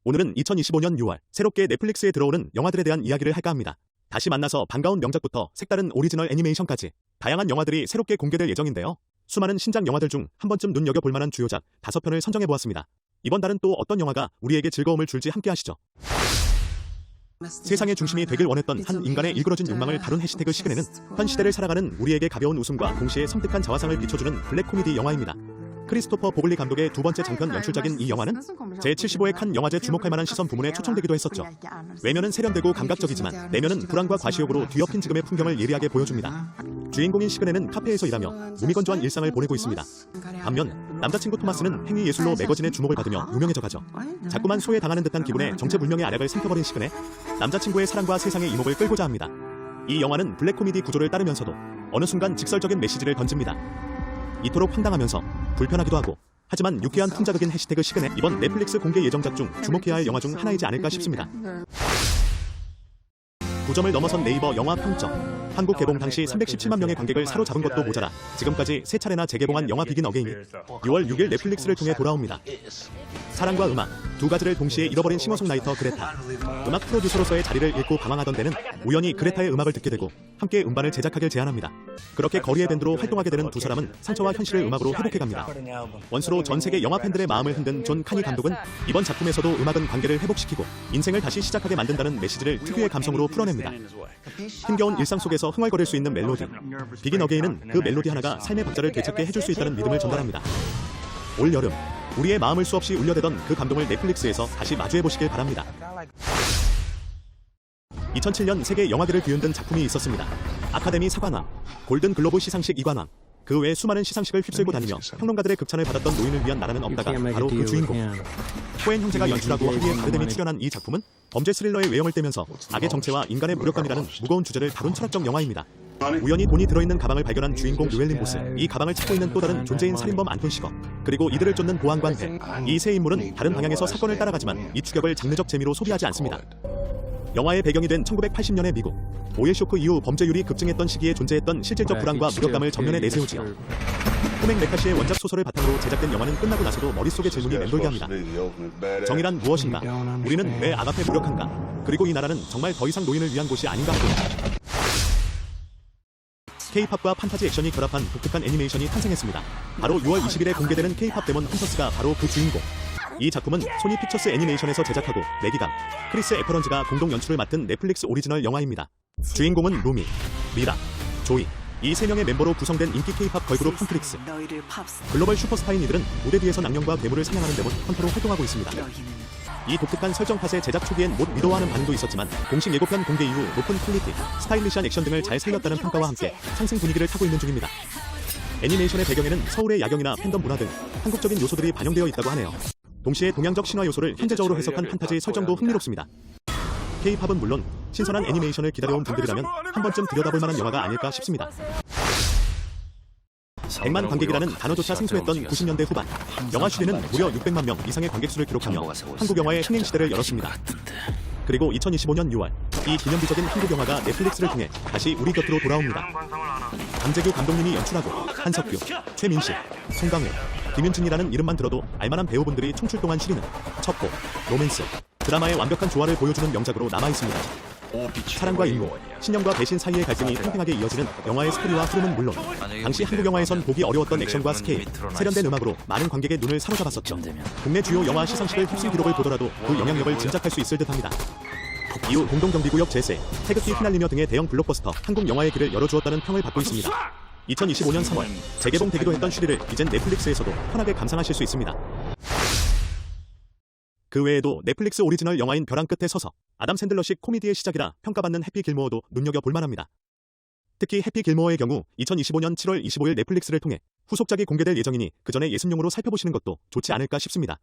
오늘은 2025년 6월 새롭게 넷플릭스에 들어오는 영화들에 대한 이야기를 할까 합니다. 다시 만나서 반가운 명작부터 색다른 오리지널 애니메이션까지 다양한 영화들이 새롭게 공개될 예정인데요. 수많은 신작 영화들 중 한 번쯤 눈여겨볼 만한 주요작 5편을 선정해보았습니다. 이번 달은 또 어떤 영화가 우리에게 즐거움을 줄지 함께 하시죠. 세상의 중심이 되길 원했던 한 인간의 일그러진 욕망을 다룬 해시태그 시그네는 현 시대를 살아가는 우리에게 가벼운 웃음과 동시에 섬뜩한 자화상을 비춰주는 블랙 코미디 영화입니다. 크리스토퍼 보글리 감독의 두 번째 장편 연출작인 이 영화는 제75회 칸 영화제 주목할 만한 시선 부문에 초청되기도 했었죠. 외면은 세련되고 감각적이지만 내면은 불안과 과시욕으로 뒤엎인 지금의 풍경을 예리하게 보여줍니다. 주인공인 시그네는 카페에서 일하며 무미건조한 일상을 보내고 있습니다. 반면 남자친구 토마스는 행위 예술로 매거진의 주목을 받으며 유명해져가죠. 자꾸만 소외당하는 듯한 기분에 정체불명의 알약을 삼켜버린 시그네, 남자친구의 사랑과 세상의 이목을 끌고자 합니다. 이 영화는 블랙 코미디 구조를 따르면서도 어느 순간 직설적인 메시지를 던집니다. 이토록 황당하면서 불편하기도 하고 하지만 유쾌한 풍자극인 해시태그 시그네, 이번 넷플릭스 공개 예정작 중 주목해야 할 영화 중 하나이지 않을까 싶습니다. 9점을 넘어선 네이버 영화 평점. 한국 개봉 당시 317만 명의 관객을 사로잡은 것도 모자라 지금까지 3차례나 재개봉한 영화 비긴 어게인이 6월 6일 넷플릭스를 통해 돌아옵니다. 사랑과 음악, 두 가지를 동시에 잃어버린 싱어송라이터 그레타, 음악 프로듀서로서의 자리를 잃고 방황하던 때는 우연히 그레타의 음악을 듣게 되고 함께 음반을 제작하길 제안합니다. 그렇게 거리의 밴드로 활동하게 되는 두 사람은 상처와 현실을 음악으로 회복해갑니다. 원수로 전 세계 영화 팬들의 마음을 흔든 존 카니 감독은 이번 작품에서도 음악은 관계를 회복시키고 인생을 다시 시작하게 만든다는 메시지를 특유의 감성으로 풀어냅니다. 힘겨운 일상 속에서 흥얼거릴 수 있는 멜로디, 비긴 어게인은 그 멜로디 하나가 삶의 박자를 되찾게 해줄 수 있다는 믿음을 전달합니다. 올 여름 우리의 마음을 수없이 울려대던 그 감동을 넷플릭스에서 다시 마주해보시길 바랍니다. 2007년 세계 영화계를 뒤흔든 작품이 있었습니다. 아카데미 사관왕, 골든 글로브 시상식 이관왕, 그 외 수많은 시상식을 휩쓸고 다니며 평론가들의 극찬을 받았던 노인을 위한 나라는 없다가 바로 그 주인공. 코엔 형제가 연출하고 하비에 바르뎀이 출연한 이 작품은 범죄 스릴러의 외형을 떼면서 악의 정체와 인간의 무력감이라는 무거운 주제를 다룬 철학적 영화입니다. 우연히 돈이 들어있는 가방을 발견한 주인공 류엘린 보스, 이 가방을 찾고 있는 또 다른 존재인 살인범 안톤 시거, 그리고 이들을 쫓는 보안관 배, 이 세 인물은 다른 방향에서 사건을 따라가지만 이 추격을 장르적 재미로 소비하지 않습니다. 영화의 배경이 된 1980년의 미국, 오일 쇼크 이후 범죄율이 급증했던 시기에 존재했던 실질적 불안과 무력감을 전면에 내세우지요. 호맥 메카시의 원작 소설을 바탕으로 제작된 영화는 끝나고 나서도 머릿속의 질문이 맴돌게 합니다. 정의란 무엇인가? 우리는 왜 악 앞에 무력한가? 그리고 이 나라는 정말 더 이상 노인을 위한 곳이 아닌가 합니다. K-팝과 판타지 액션이 결합한 독특한 애니메이션이 탄생했습니다. 바로 6월 20일에 공개되는 K-팝 데몬 헌터스가 바로 그 주인공. 이 작품은 소니 픽처스 애니메이션에서 제작하고 매기강, 크리스 에퍼런즈가 공동 연출을 맡은 넷플릭스 오리지널 영화입니다. 주인공은 루미, 미라, 조이, 이 3명의 멤버로 구성된 인기 K-팝 걸그룹 헌트릭스. 글로벌 슈퍼스타인 이들은 무대 뒤에서 낭령과 괴물을 사냥하는 데몬 헌터로 활동하고 있습니다. 이 독특한 설정 탓에 제작 초기엔 못 믿어하는 반응도 있었지만 공식 예고편 공개 이후 높은 퀄리티, 스타일리시한 액션 등을 잘 살렸다는 평가와 함께 상승 분위기를 타고 있는 중입니다. 애니메이션의 배경에는 서울의 야경이나 팬덤 문화 등 한국적인 요소들이 반영되어 있다고 하네요. 동시에 동양적 신화 요소를 현재적으로 해석한 판타지 설정도 흥미롭습니다. K-팝은 물론 신선한 애니메이션을 기다려온 분들이라면 한 번쯤 들여다볼 만한 영화가 아닐까 싶습니다. 100만 관객이라는 단어조차 생소했던 90년대 후반, 영화 슈리는 무려 600만 명 이상의 관객수를 기록하며 한국 영화의 흥행 시대를 열었습니다. 그리고 2025년 6월, 이 기념비적인 한국 영화가 넷플릭스를 통해 다시 우리 곁으로 돌아옵니다. 강재규 감독님이 연출하고 한석규, 최민식, 송강호, 김윤준이라는 이름만 들어도 알만한 배우분들이 총출동한 슈리는 첩보, 로맨스, 드라마의 완벽한 조화를 보여주는 명작으로 남아있습니다. 사랑과 인물, 신념과 배신 사이의 갈등이 팽팽하게 이어지는 영화의 스토리와 흐름은 물론 당시 한국 영화에선 보기 어려웠던 액션과 스케일, 세련된 음악으로 많은 관객의 눈을 사로잡았었죠. 국내 주요 영화 시상식을 휩쓸 기록을 보더라도 그 영향력을 짐작할 수 있을 듯합니다. 이후 공동경비구역 제세, 태극기 휘날리며 등의 대형 블록버스터 한국 영화의 길을 열어주었다는 평을 받고 있습니다. 2025년 3월, 재개봉되기도 했던 슈리를 이젠 넷플릭스에서도 편하게 감상하실 수 있습니다. 그 외에도 넷플릭스 오리지널 영화인 벼랑 끝에 서서 아담 샌들러식 코미디의 시작이라 평가받는 해피 길모어도 눈여겨볼 만합니다. 특히 해피 길모어의 경우 2025년 7월 25일 넷플릭스를 통해 후속작이 공개될 예정이니 그 전에 예습용으로 살펴보시는 것도 좋지 않을까 싶습니다.